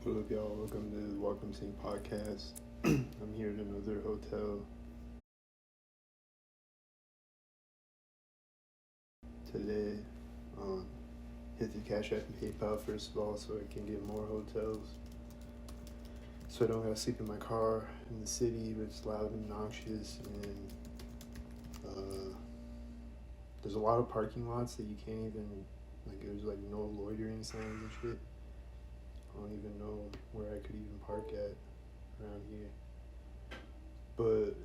What up, y'all? Welcome to the Welcome Sync podcast. I'm here at another hotel today. Hit the Cash App and PayPal first of all so I can get more hotels. So I don't gotta sleep in my car in the city where it's loud and noxious, and there's a lot of parking lots that you can't even, there's no loitering signs and shit. I don't even know where I could even park at around here. But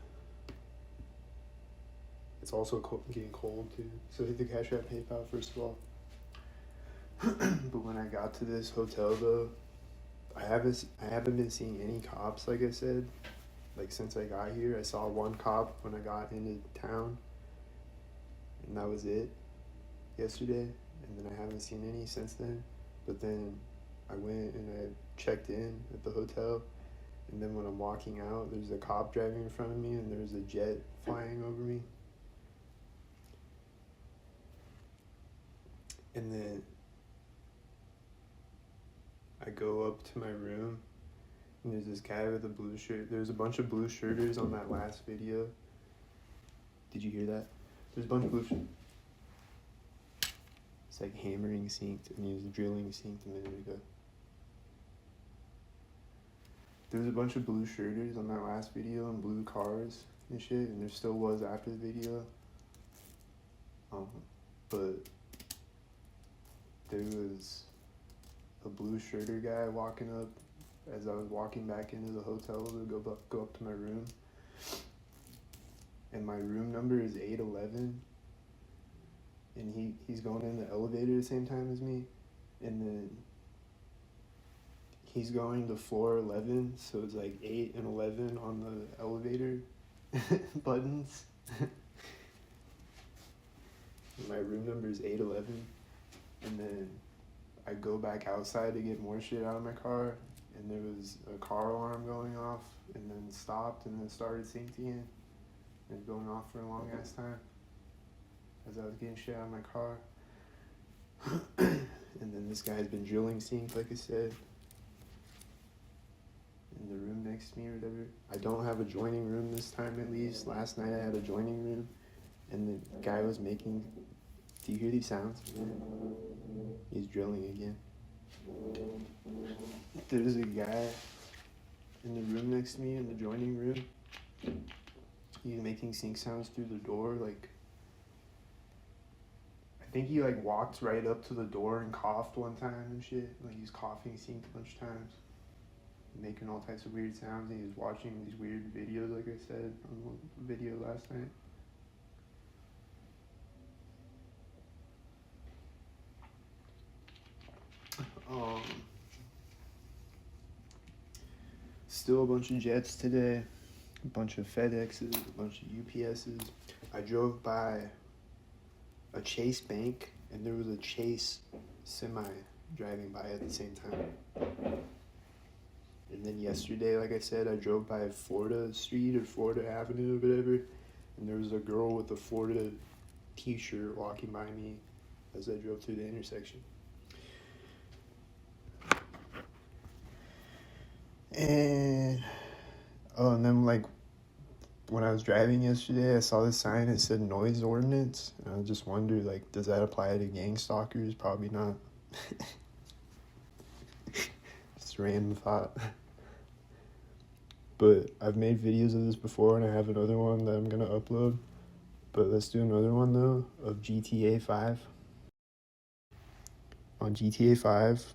it's also getting cold too. So hit the Cash App PayPal first of all. But when I got to this hotel though, I haven't been seeing any cops, like I said. Since I got here, I saw one cop when I got into town, and that was it yesterday. And then I haven't seen any since then. But then I went and I checked in at the hotel, and then when I'm walking out, there's a cop driving in front of me, and there's a jet flying over me. And then I go up to my room, and there's this guy with a blue shirt. There's a bunch of blue shirters on that last video. Did you hear that? There's a bunch of blue shirters. It's like hammering synced, and he was drilling synced a minute ago. There was a bunch of blue shirters on that last video and blue cars and shit, and there still was after the video. But there was a blue shirter guy walking up as I was walking back into the hotel to go up to my room. And my room number is 811. And he's going in the elevator at the same time as me. And then he's going to floor 11, so it's 8 and 11 on the elevator buttons. My room number is 811, and then I go back outside to get more shit out of my car, and there was a car alarm going off, and then stopped, and then started synced again, and going off for a long ass time as I was getting shit out of my car. And then this guy's been drilling synced, like I said, in the room next to me or whatever. I don't have a joining room this time, at least. Last night I had a joining room, and the guy was making... Do you hear these sounds? He's drilling again. There's a guy in the room next to me, in the joining room. He's making sync sounds through the door, I think he walked right up to the door and coughed one time and shit. He's coughing synced a bunch of times, making all types of weird sounds. And he was watching these weird videos, like I said on the video last night. Still a bunch of jets today, a bunch of FedExes, a bunch of UPSs. I drove by a Chase bank, and there was a Chase semi driving by at the same time. And then yesterday, like I said, I drove by Florida Street or Florida Avenue or whatever, and there was a girl with a Florida t-shirt walking by me as I drove through the intersection. And then when I was driving yesterday, I saw this sign that said noise ordinance, and I just wondered, does that apply to gang stalkers? Probably not. Just a random thought. But I've made videos of this before, and I have another one that I'm gonna upload. But let's do another one though of GTA 5. On GTA 5,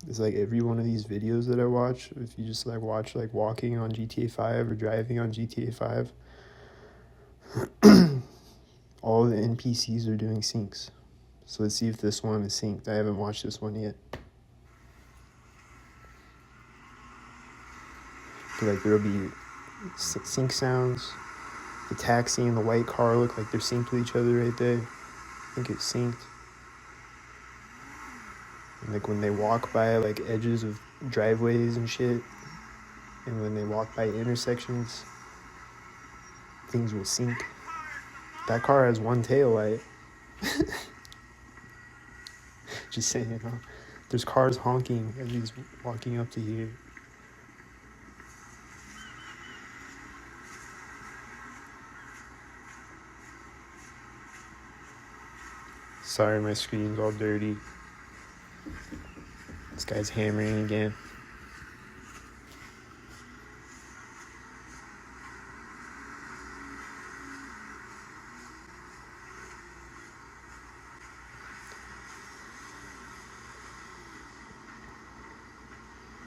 it's every one of these videos that I watch, if you just watch walking on GTA 5 or driving on GTA 5, all the NPCs are doing syncs. So let's see if this one is synced. I haven't watched this one yet. But there'll be sync sounds. The taxi and the white car look like they're synced with each other right there. I think it's synced. And when they walk by edges of driveways and shit, and when they walk by intersections, things will sync. That car has one tail light. Just saying, There's cars honking as he's walking up to here. Sorry, my screen's all dirty. This guy's hammering again.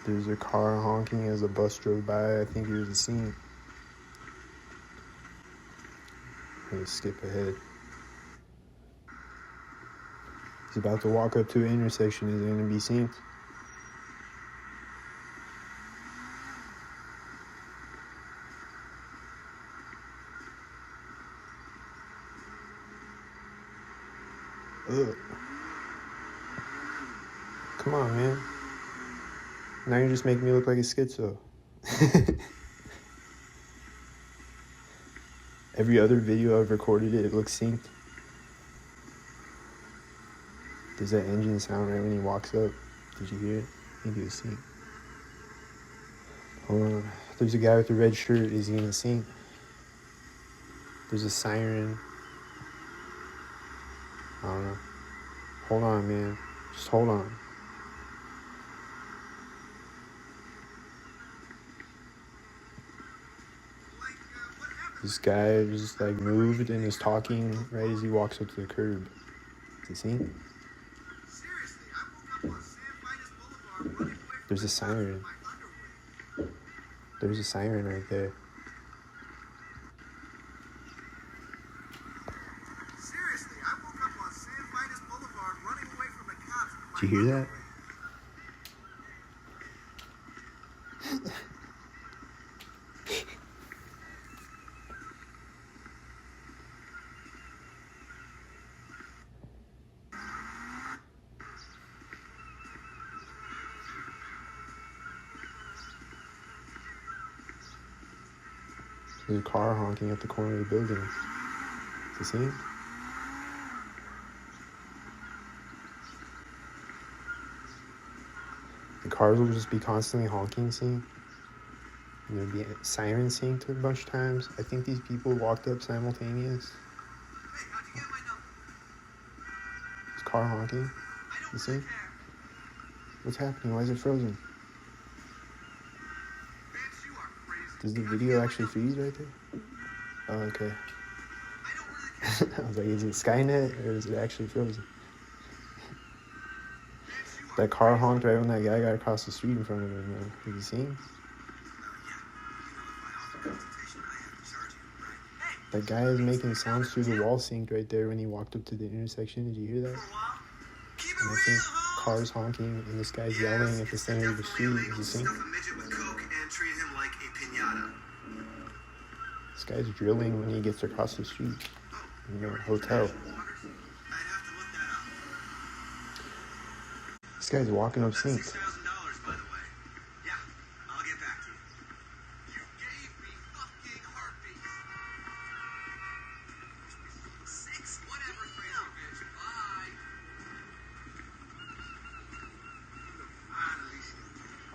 There's a car honking as a bus drove by. I think here's the scene. I'm gonna skip ahead. He's about to walk up to an intersection. Is it gonna be synced? Ugh. Come on, man. Now you're just making me look like a schizo. Every other video I've recorded it looks synced. There's that engine sound right when he walks up. Did you hear it? I think it was synced. Hold on. There's a guy with a red shirt. Is he gonna sync? There's a siren. I don't know. Hold on, man. Just hold on. This guy just like moved and is talking right as he walks up to the curb. Is he seen? There's a siren. There's a siren right there. Seriously, I woke up on San Vitus Boulevard running away from the cops. Did you hear that? There's a car honking at the corner of the building. Is it seen? The cars will just be constantly honking, seeing. And there'll be a siren synced a bunch of times. I think these people walked up simultaneous. Hey, how'd you get my number? Is car honking? You see? What's happening? Why is it frozen? Bitch, you are crazy. Does the video actually freeze right there? Oh, okay. I don't really care. I was like, is it Skynet or is it actually frozen? That car honked right when that guy got across the street in front of him, though. Have you seen? That guy is making sounds through the wall synced right there when he walked up to the intersection. Did you hear that? And I think cars honking and this guy's yelling at the center of the street. Is he synced? This guy's drilling when he gets across the street. You know, hotel. This guy's walking up synced.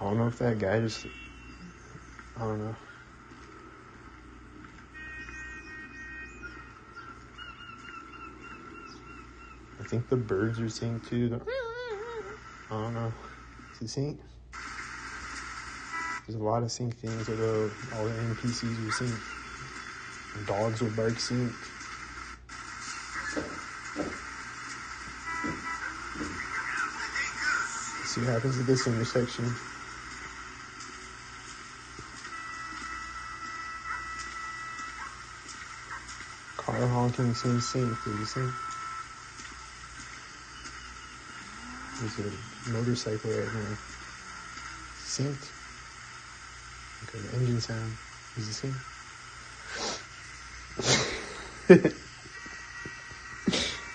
I don't know if that guy just... I don't know. I think the birds are synced too. I don't know. Is it synced? There's a lot of sync things, although all the NPCs are synced. And dogs will bark synced. Let's see what happens at this intersection. Car honking seems synced. Did you see? There's a motorcycle right now. Synced. Okay, the engine sound. Is it synced?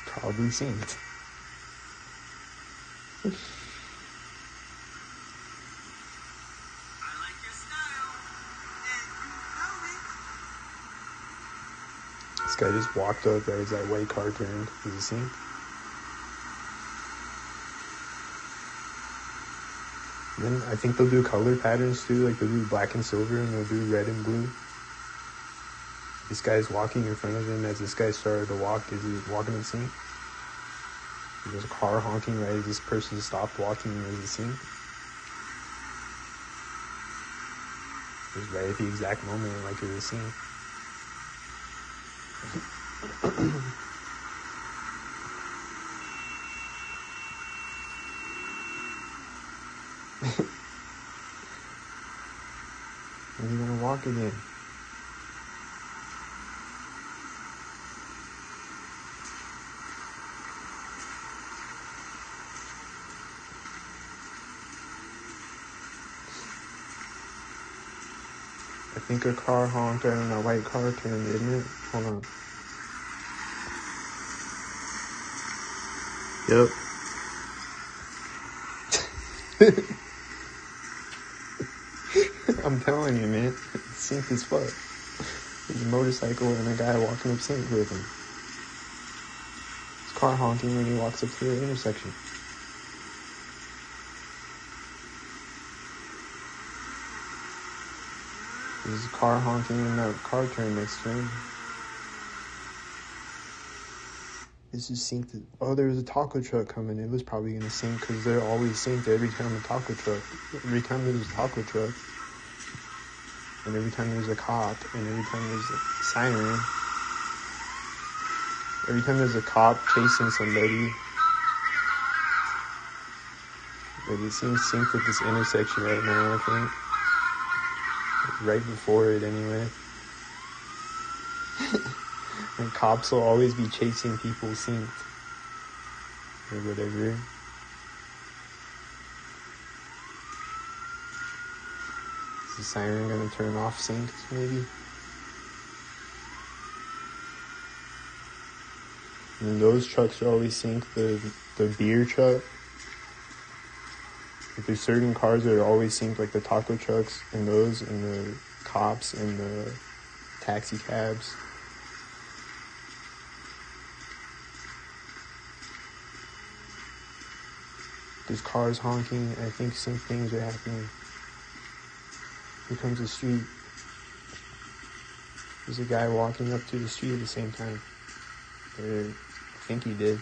Probably synced. This guy just walked up right as that white car turned. Is it synced? Then I think they'll do color patterns too, like they'll do black and silver and they'll do red and blue. This guy's walking in front of him as this guy started to walk as he was walking the scene. There's a car honking right as this person stopped walking as the scene. It was right at the exact moment like it was seen. And you're gonna walk again. I think a car honked and a white car turned, isn't it? Hold on. Yep. I'm telling you, man. It's synced as fuck. There's a motorcycle and a guy walking up sync with him. His car honking when he walks up to the intersection. There's a car honking and that car turned next to him. This is synced. Oh, there was a taco truck coming. It was probably gonna sync because they're always synced every time a taco truck. Every time there's a taco truck. And every time there's a cop. And every time there's a siren. Every time there's a cop chasing somebody. Like it seems synced at this intersection right now, I think. Right before it anyway. And cops will always be chasing people synced. Or whatever. Is the siren gonna turn off synced, maybe? And then those trucks are always synced. The beer truck. Like there's certain cars that are always synced, like the taco trucks and those, and the cops and the taxi cabs. There's cars honking. I think some things are happening. Here comes the street. There's a guy walking up to the street at the same time. Or I think he did.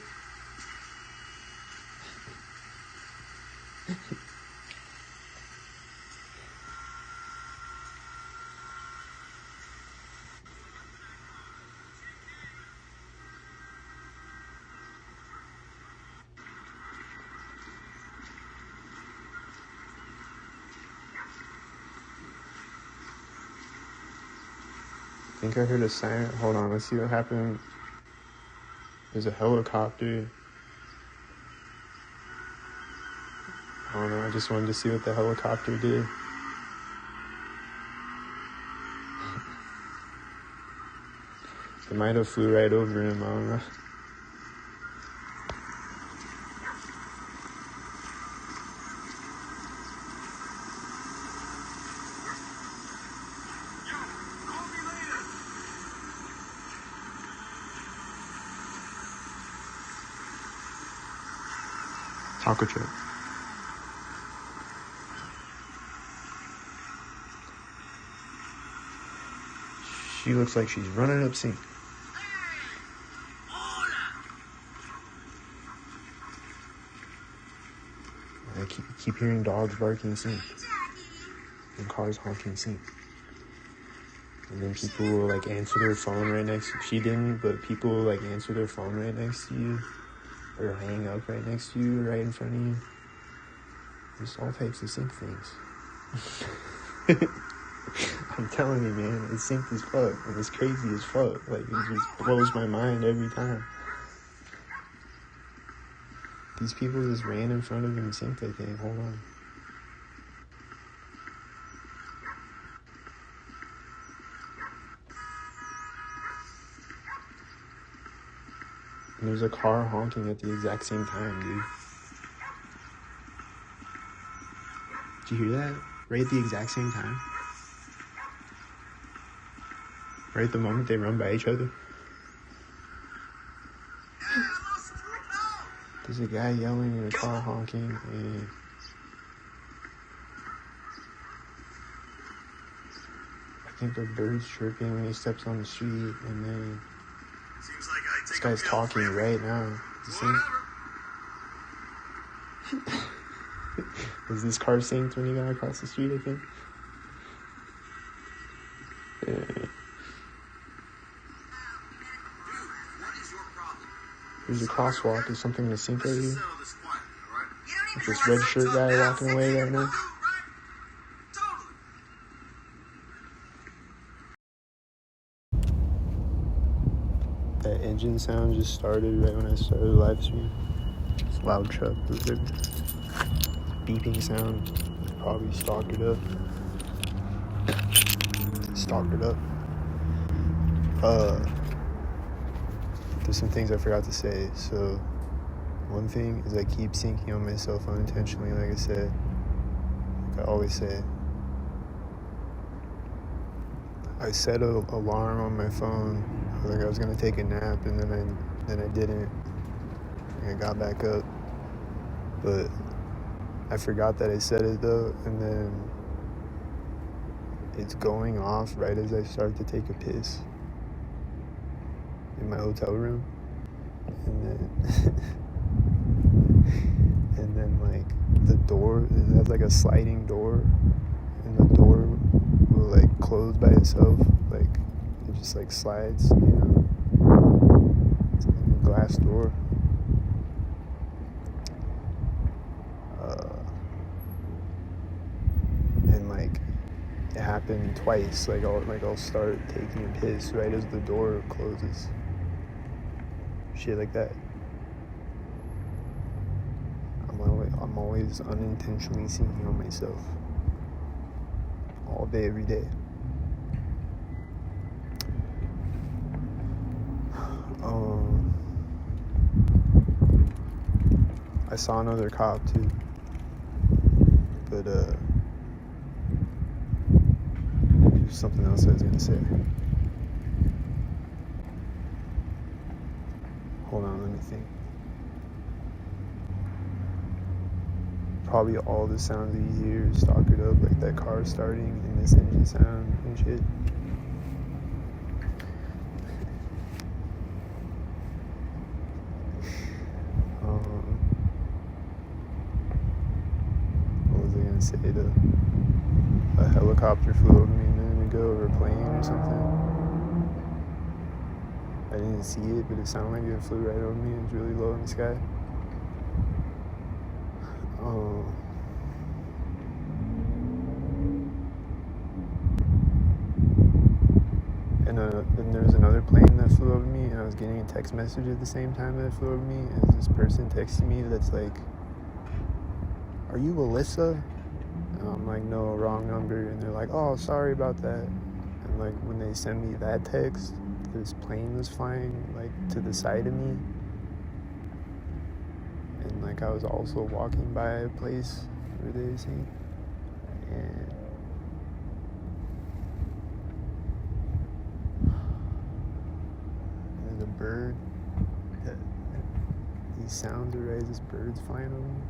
I think I heard a siren. Hold on, let's see what happened. There's a helicopter. I don't know, I just wanted to see what the helicopter did. It might have flew right over him, I don't know. Taco truck. She looks like she's running up sync. I keep hearing dogs barking sync. And cars honking sync. And then people will like answer their phone right next to you. She didn't, but people will like answer their phone right next to you. Or hang up right next to you, right in front of you. There's all types of sync things. I'm telling you, man, it's synced as fuck. And it's crazy as fuck. Like, it just blows my mind every time. These people just ran in front of him and synced, I think. Hold on. And there's a car honking at the exact same time, dude. Did you hear that? Right at the exact same time. Right at the moment they run by each other. There's a guy yelling and a car honking and think the bird's chirping when he steps on the street, and then Seems like I this take a guy's pill for talking every- right now. You see? Whatever. Was this car synced when he got across the street, I think? Yeah. Dude, what is your problem? There's a crosswalk. Is something to sync right Let's here? just settle this quietly, all right? You don't With even this red realize shirt what's guy up now. walking away right now. Right? Totally. That engine sound just started right when I started the live stream. It's a loud truck. It was a beeping sound. Probably stalked it up. There's some things I forgot to say. So one thing is I keep syncing on myself unintentionally, like I said. Like I always say. I set an alarm on my phone. Like I was gonna take a nap, and then I didn't. I got back up, but I forgot that I set it though, and then it's going off right as I start to take a piss in my hotel room, and then like the door, it has like a sliding door, and the door will like close by itself, like it just like slides, you know. It's like a glass door. And like it happened twice. Like I'll start taking a piss right as the door closes. Shit like that. I'm always unintentionally syncing on myself. All day, every day. I saw another cop too, but there's something else I was gonna say. Hold on, let me think. Probably all the sounds that you hear is stalkered up, like that car starting and this engine sound and shit. What was I gonna say? A helicopter flew over me a minute ago, or a plane or something. I didn't see it, but it sounded like it flew right over me. It was really low in the sky. And there was another plane that flew over me, and I was getting a text message at the same time that it flew over me. And this person texting me that's like, "Are you Alyssa?" And I'm like, "No, wrong number." And they're like, "Oh, sorry about that." And like when they sent me that text, this plane was flying like to the side of me, and like I was also walking by a place where they were saying, and there's a bird. These sounds are right as this bird's flying over me.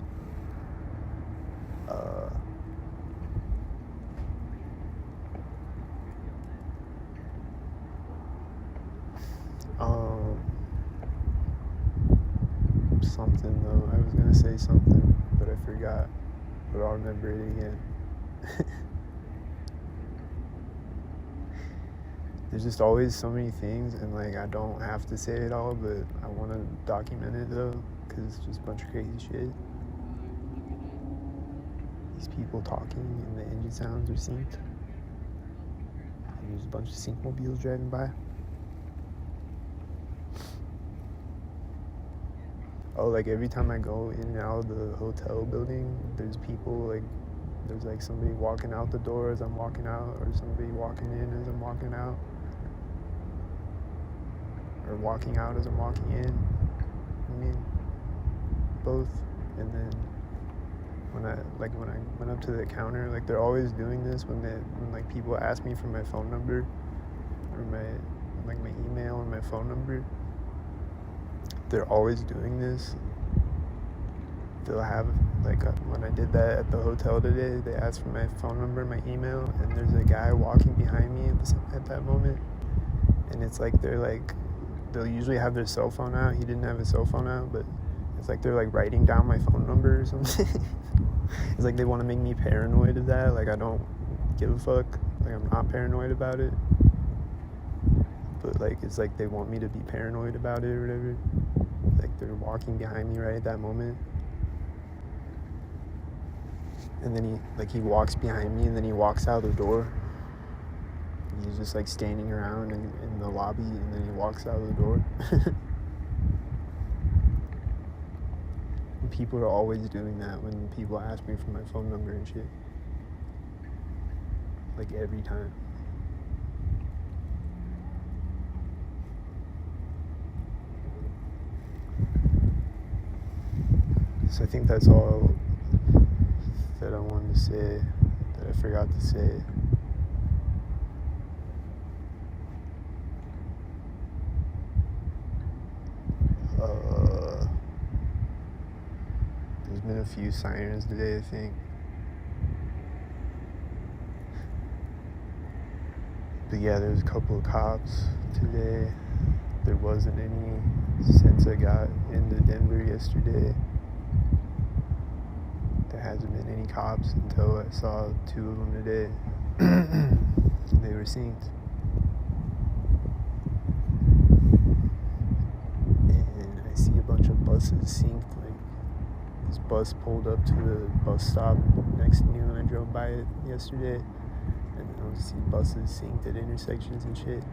Something though. I was gonna say something, but I forgot. But I'll remember it again. There's just always so many things, and like I don't have to say it all, but I want to document it though, because it's just a bunch of crazy shit. These people talking, and the engine sounds are synced. And there's a bunch of sync mobiles driving by. Oh, like every time I go in and out of the hotel building, there's people like, there's like somebody walking out the door as I'm walking out, or somebody walking in as I'm walking out, or walking out as I'm walking in. I mean, both. And then when I went up to the counter, like they're always doing this when like people ask me for my phone number, or my email and my phone number. They're always doing this, they'll have, like, when I did that at the hotel today, they asked for my phone number, my email, and there's a guy walking behind me at that moment, and it's like they'll usually have their cell phone out. He didn't have his cell phone out, but it's like they're like writing down my phone number or something. It's like they want to make me paranoid of that. Like, I don't give a fuck. Like, I'm not paranoid about it, but like it's like they want me to be paranoid about it or whatever. Like, they're walking behind me right at that moment, and then he walks behind me, and then he walks out the door. And he's just like standing around in the lobby, and then he walks out the door. And people are always doing that when people ask me for my phone number and shit. Like, every time. So I think that's all that I wanted to say that I forgot to say. There's been a few sirens today, I think. But yeah, there's a couple of cops today. There wasn't any since I got into Denver yesterday. There hasn't been any cops until I saw 2 of them today. They were synced. And I see a bunch of buses synced. Like, this bus pulled up to the bus stop next to me when I drove by it yesterday. And I see buses synced at intersections and shit.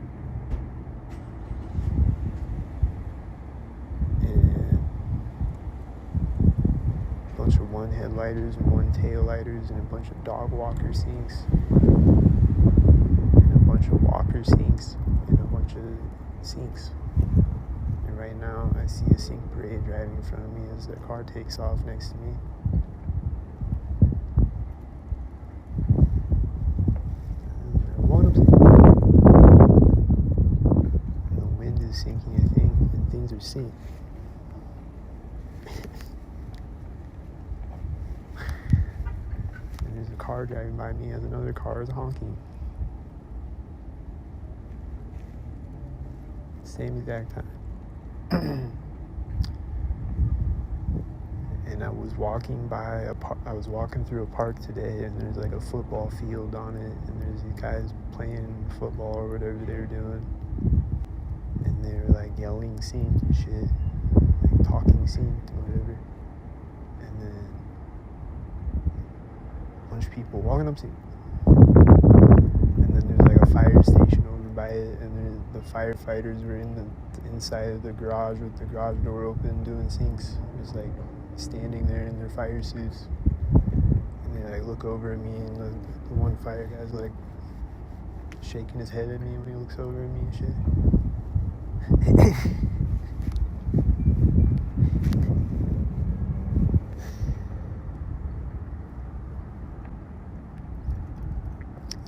Of 1 headlighters and 1 tail lighters and a bunch of dog walker sinks and a bunch of walker sinks and a bunch of sinks. And right now I see a sink parade driving in front of me as the car takes off next to me. And the wind is sinking, I think, and things are synced. There's a car driving by me as another car is honking. Same exact time. And I was walking through a park today, and there's like a football field on it, and there's these guys playing football or whatever they were doing, and they were like yelling synced and shit, like talking synced or whatever. And then bunch of people walking up to you, and then there's like a fire station over by it, and the firefighters were inside of the garage with the garage door open doing sinks, just like standing there in their fire suits, and they like look over at me, and the one fire guy's like shaking his head at me when he looks over at me and shit.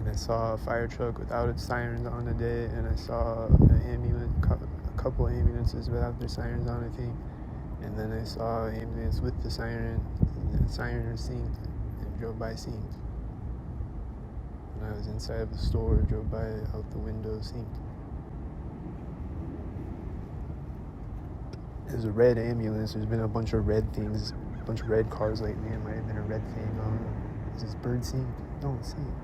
I saw a fire truck without its sirens on today, and I saw an ambulance, a couple ambulances without their sirens on, I think. And then I saw an ambulance with the siren, and the siren was synced, and drove by synced. And I was inside of the store, drove by out the window synced. There's a red ambulance. There's been a bunch of red things, a bunch of red cars lately. It might have been a red thing on. Is this bird synced? No, it's synced.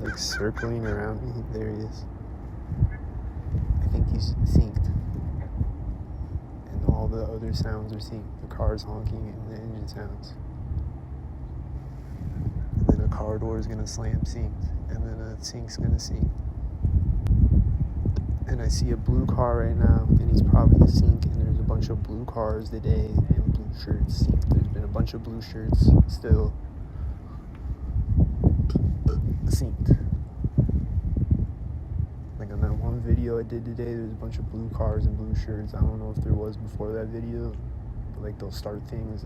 Like circling around me. There he is. I think he's synced. And all the other sounds are synced. The car's honking and the engine sounds. And then a car door is gonna slam synced. And then a sync's gonna sync. And I see a blue car right now, and he's probably a sync, and there's a bunch of blue cars today and blue shirts synced. There's been a bunch of blue shirts still synced. Like on that one video I did today, there's a bunch of blue cars and blue shirts. I don't know if there was before that video, but like they'll start things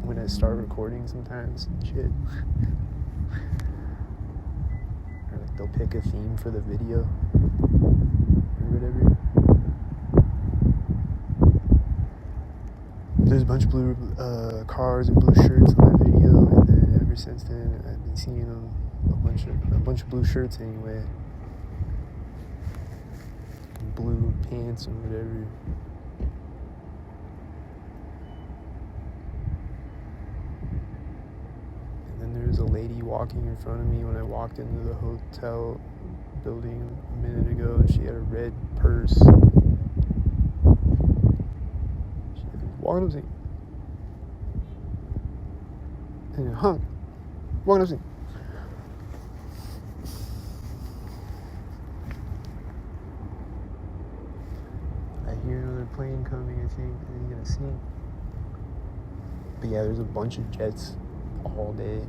when I start recording sometimes and shit. Or like they'll pick a theme for the video or whatever. there's a bunch of blue cars and blue shirts on that video, and then ever since then I've been seeing them a bunch of blue shirts anyway, and blue pants and whatever. And then there was a lady walking in front of me when I walked into the hotel building a minute ago, and she had a red purse. Walking up to me. And hung. Walking up to me. I hear another plane coming, I think, and he's gonna sink. But yeah, there's a bunch of jets all day,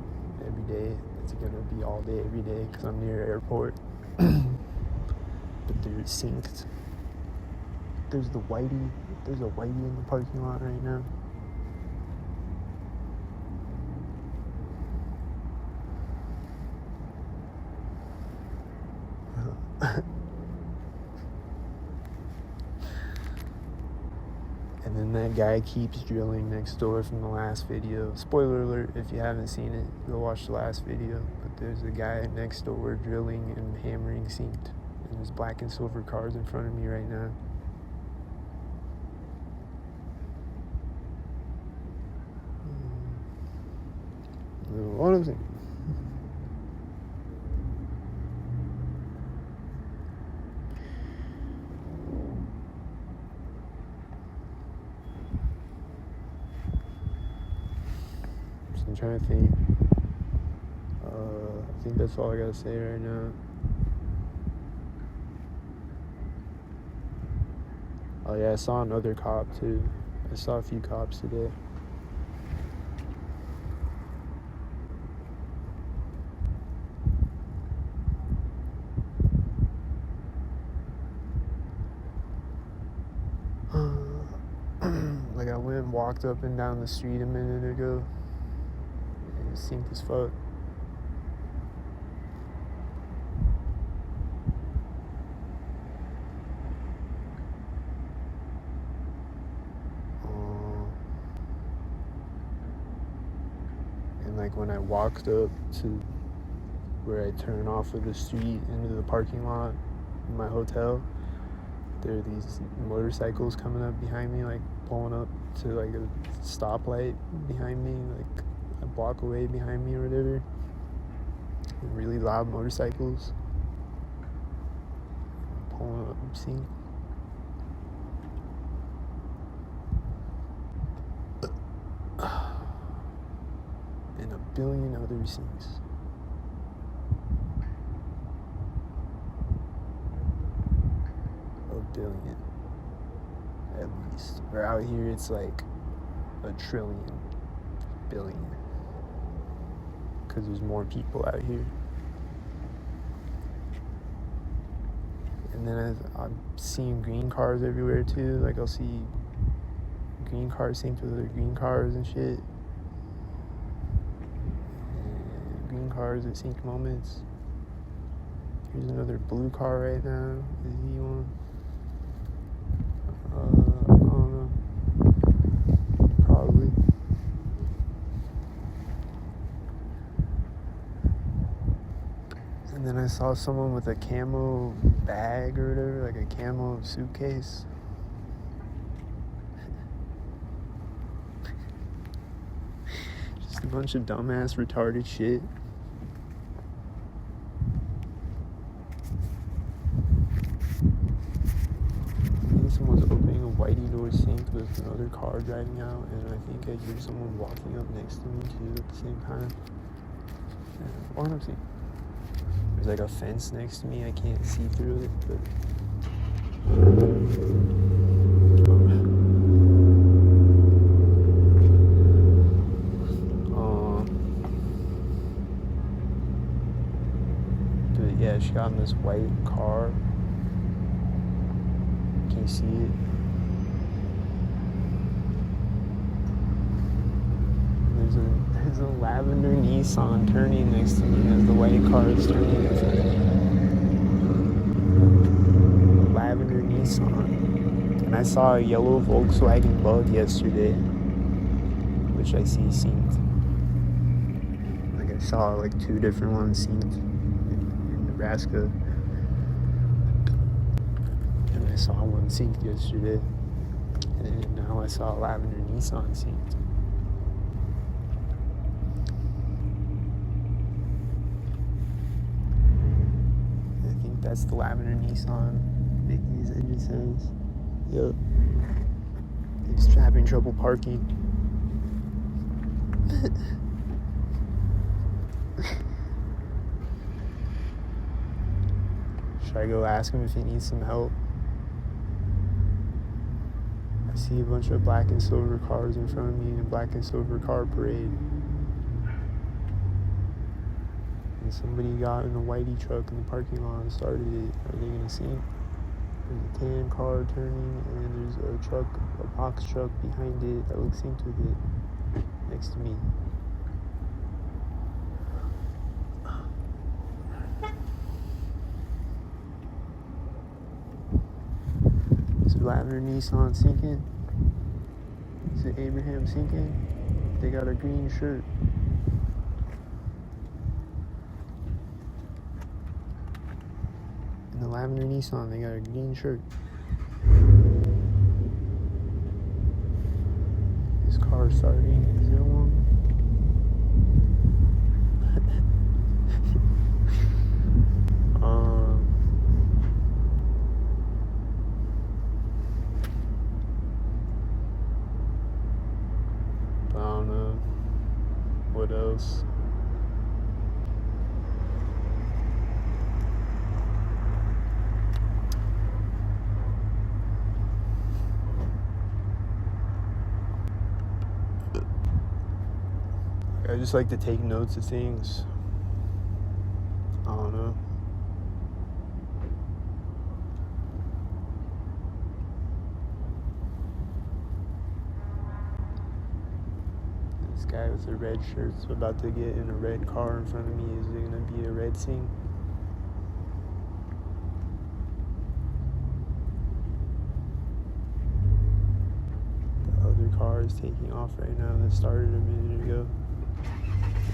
every day. It's gonna be all day, every day, because I'm near an airport. But they're synced. There's a whitey in the parking lot right now. And then that guy keeps drilling next door from the last video. Spoiler alert, if you haven't seen it, go watch the last video. But there's a guy next door drilling and hammering synced. And there's black and silver cars in front of me right now. What am I saying? So I'm trying to think. I think that's all I gotta say right now. Oh yeah, I saw another cop too. I saw a few cops today. Like I went and walked up and down the street a minute ago. And it was synced as fuck. And like when I walked up to where I turn off of the street into the parking lot in my hotel, there are these motorcycles coming up behind me, like pulling up to like a stoplight behind me, like a block away behind me or whatever. And really loud motorcycles pulling up, seeing. And a billion other things. A billion, at least. Or out here it's like a trillion, billion. Because there's more people out here. And then I'm seeing green cars everywhere too. Like I'll see green cars synced with other green cars and shit. And green cars at sync moments. Here's another blue car right now. Is he one? I don't know. Probably. And then I saw someone with a camo bag or whatever, like a camo suitcase. Just a bunch of dumbass, retarded shit. Someone's opening a whitey door sink with another car driving out, and I think I hear someone walking up next to me too at the same time. Or I'm seeing there's like a fence next to me. I can't see through it, but yeah, she got in this white car. Can you see it? There's a lavender Nissan turning next to me as the white car is turning in front of me. A lavender Nissan. And I saw a yellow Volkswagen Bug yesterday. which I see synced. Like I saw like 2 different ones synced in Nebraska. And I saw one synced yesterday. And now I saw Lavender Nissan synced. I think that's the Lavender Nissan. Mickey's engine says. Yep. He's having trouble parking. Should I go ask him if he needs some help? I see a bunch of black and silver cars in front of me in a black and silver car parade. And somebody got in a whitey truck in the parking lot and started it. Are they gonna see? There's a tan car turning, and there's a truck, a box truck behind it that looks synced with it next to me. Is Lavender Nissan syncing? Is it Abraham syncing? They got a green shirt. In the Lavender Nissan, they got a green shirt. This car starting. Is there one? I don't know. What else? I just like to take notes of things. I don't know. This guy with the red shirt's about to get in a red car in front of me. Is it gonna be a red sync? The other car is taking off right now. That started a minute ago.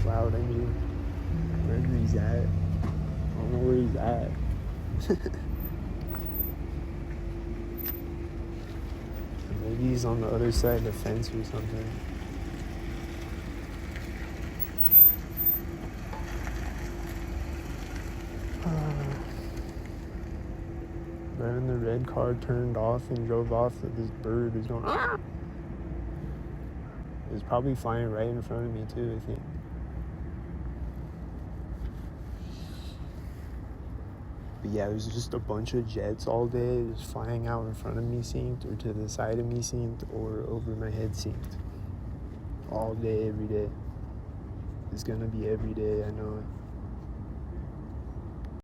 Loud engine. Wherever he's at. I don't know where he's at. Maybe he's on the other side of the fence or something. Right when the red car turned off and drove off, this bird was going, ah! It was probably flying right in front of me too, I think. But yeah, there's just a bunch of jets all day just flying out in front of me synced, or to the side of me synced, or over my head synced. All day, every day. It's gonna be every day, I know it.